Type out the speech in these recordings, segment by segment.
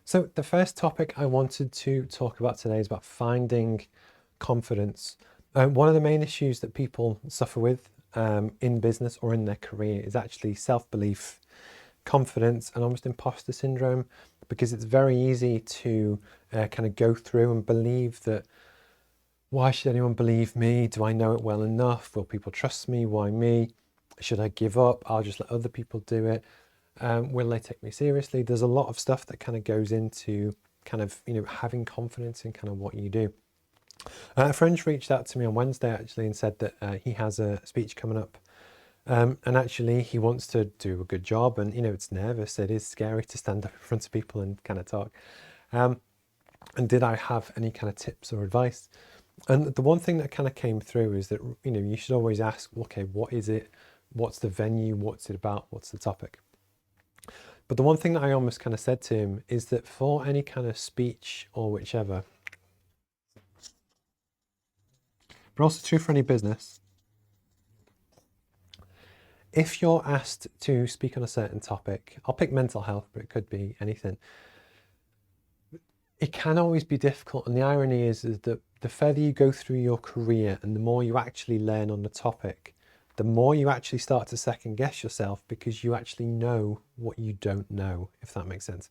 So the first topic I wanted to talk about today is about finding confidence. One of the main issues that people suffer with in business or in their career is actually self-belief, confidence, and almost imposter syndrome, because it's very easy to kind of go through and believe that, why should anyone believe me? Do I know it well enough? Will people trust me? Why me? Should I give up? I'll just let other people do it. Will they take me seriously? There's a lot of stuff that kind of goes into kind of, having confidence in kind of what you do. A friend reached out to me on Wednesday actually and said that he has a speech coming up. And actually he wants to do a good job, and it's nervous. It is scary to stand up in front of people and kind of talk. And did I have any kind of tips or advice? And the one thing that kind of came through is that, you should always ask, okay, what is it? What's the venue? What's it about? What's the topic? But the one thing that I almost kind of said to him is that for any kind of speech or whichever, but also true for any business, if you're asked to speak on a certain topic, I'll pick mental health, but it could be anything. It can always be difficult. And the irony is that the further you go through your career and the more you actually learn on the topic, the more you actually start to second guess yourself, because you actually know what you don't know, if that makes sense.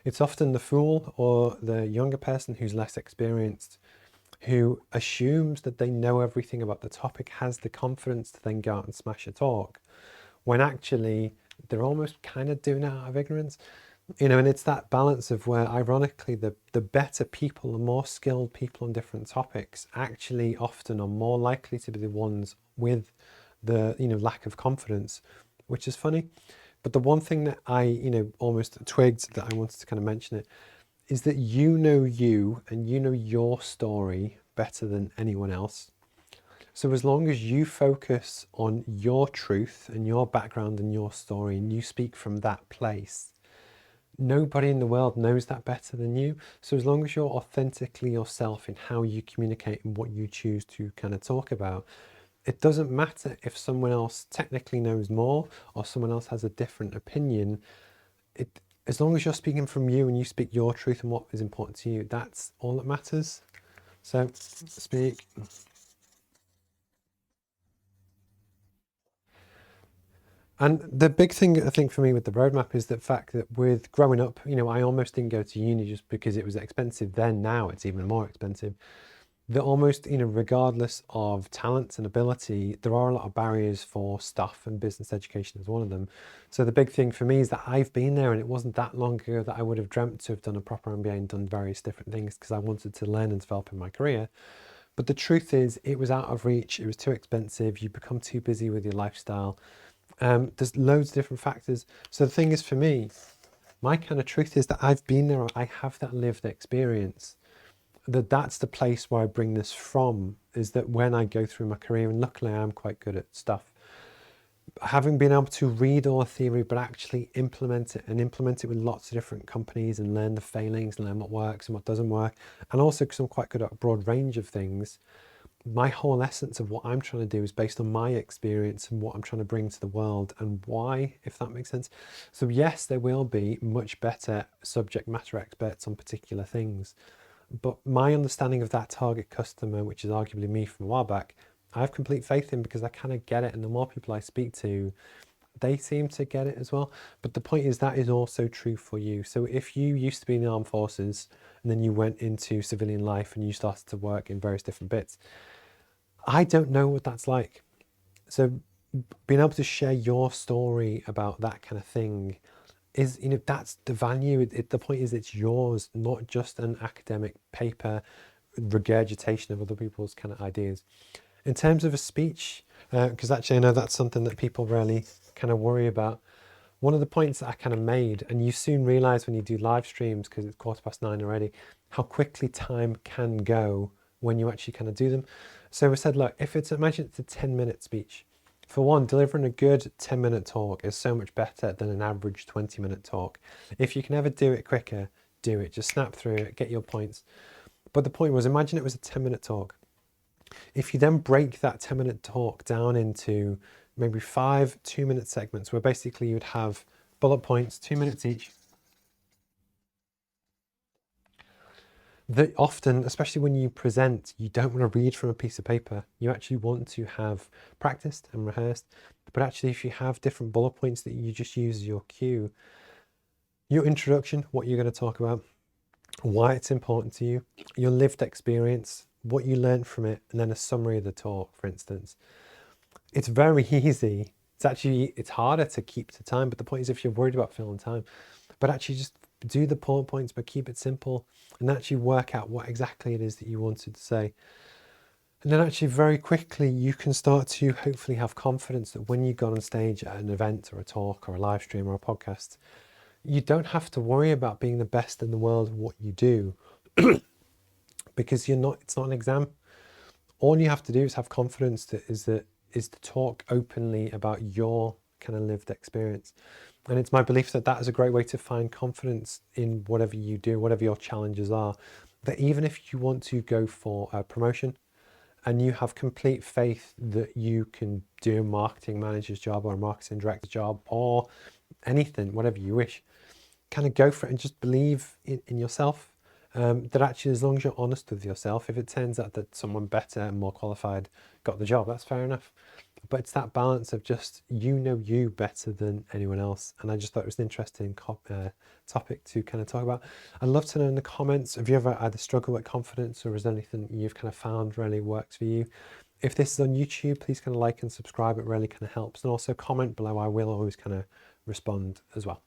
It's often the fool or the younger person who's less experienced, who assumes that they know everything about the topic, has the confidence to then go out and smash a talk, when actually they're almost kind of doing it out of ignorance. And it's that balance of where, ironically, the better people, the more skilled people on different topics actually often are more likely to be the ones with the, lack of confidence, which is funny. But the one thing that I, almost twigged that I wanted to kind of mention it, is that you and you know your story better than anyone else. So as long as you focus on your truth and your background and your story, and you speak from that place, nobody in the world knows that better than you. So as long as you're authentically yourself in how you communicate and what you choose to kind of talk about, it doesn't matter if someone else technically knows more or someone else has a different opinion. As long as you're speaking from you and you speak your truth and what is important to you, that's all that matters. So speak. And the big thing I think for me with the roadmap is the fact that with growing up, I almost didn't go to uni just because it was expensive then. Now it's even more expensive. That almost, regardless of talents and ability, there are a lot of barriers for stuff, and business education is one of them. So the big thing for me is that I've been there, and it wasn't that long ago that I would have dreamt to have done a proper MBA and done various different things, because I wanted to learn and develop in my career. But the truth is, it was out of reach. It was too expensive. You become too busy with your lifestyle. There's loads of different factors. So the thing is, for me, my kind of truth is that I've been there. I have that lived experience. That's the place where I bring this from, is that when I go through my career, and luckily I am quite good at stuff, having been able to read all the theory but actually implement it, and implement it with lots of different companies, and learn the failings and learn what works and what doesn't work, and also because I'm quite good at a broad range of things, my whole essence of what I'm trying to do is based on my experience and what I'm trying to bring to the world and why, if that makes sense. So yes, there will be much better subject matter experts on particular things, but my understanding of that target customer, which is arguably me from a while back, I have complete faith in, because I kind of get it. And the more people I speak to, they seem to get it as well. But the point is, that is also true for you. So if you used to be in the armed forces and then you went into civilian life and you started to work in various different bits, I don't know what that's like. So being able to share your story about that kind of thing is, that's the value. The point is, it's yours, not just an academic paper regurgitation of other people's kind of ideas. In terms of a speech, because actually I know that's something that people really kind of worry about. One of the points that I kind of made, and you soon realize when you do live streams, because it's 9:15 already, how quickly time can go when you actually kind of do them. So we said, look, imagine it's a 10-minute speech. For one, delivering a good 10-minute talk is so much better than an average 20-minute talk. If you can ever do it quicker, do it. Just snap through it, get your points. But the point was, imagine it was a 10-minute talk. If you then break that 10-minute talk down into maybe 5 2-minute segments, where basically you would have bullet points, 2 minutes each. that often, especially when you present, you don't want to read from a piece of paper. You actually want to have practiced and rehearsed. But actually, if you have different bullet points that you just use as your cue, your introduction, what you're going to talk about, why it's important to you, your lived experience, what you learned from it, and then a summary of the talk, for instance. It's very easy. It's harder to keep to time, but the point is, if you're worried about filling time, but actually just do the bullet points, but keep it simple, and actually work out what exactly it is that you wanted to say. And then actually very quickly you can start to hopefully have confidence that when you go on stage at an event or a talk or a live stream or a podcast, you don't have to worry about being the best in the world at what you do, because it's not an exam. All you have to do is have confidence is to talk openly about your kind of lived experience. And it's my belief that that is a great way to find confidence in whatever you do, whatever your challenges are. That even if you want to go for a promotion and you have complete faith that you can do a marketing manager's job or a marketing director's job or anything, whatever you wish, kind of go for it and just believe in yourself. That actually, as long as you're honest with yourself, if it turns out that someone better and more qualified got the job, that's fair enough. But it's that balance of just, you know you better than anyone else. And I just thought it was an interesting topic to kind of talk about. I'd love to know in the comments, have you ever either struggled with confidence, or is there anything you've kind of found really works for you? If this is on YouTube, please kind of like and subscribe. It really kind of helps. And also comment below. I will always kind of respond as well.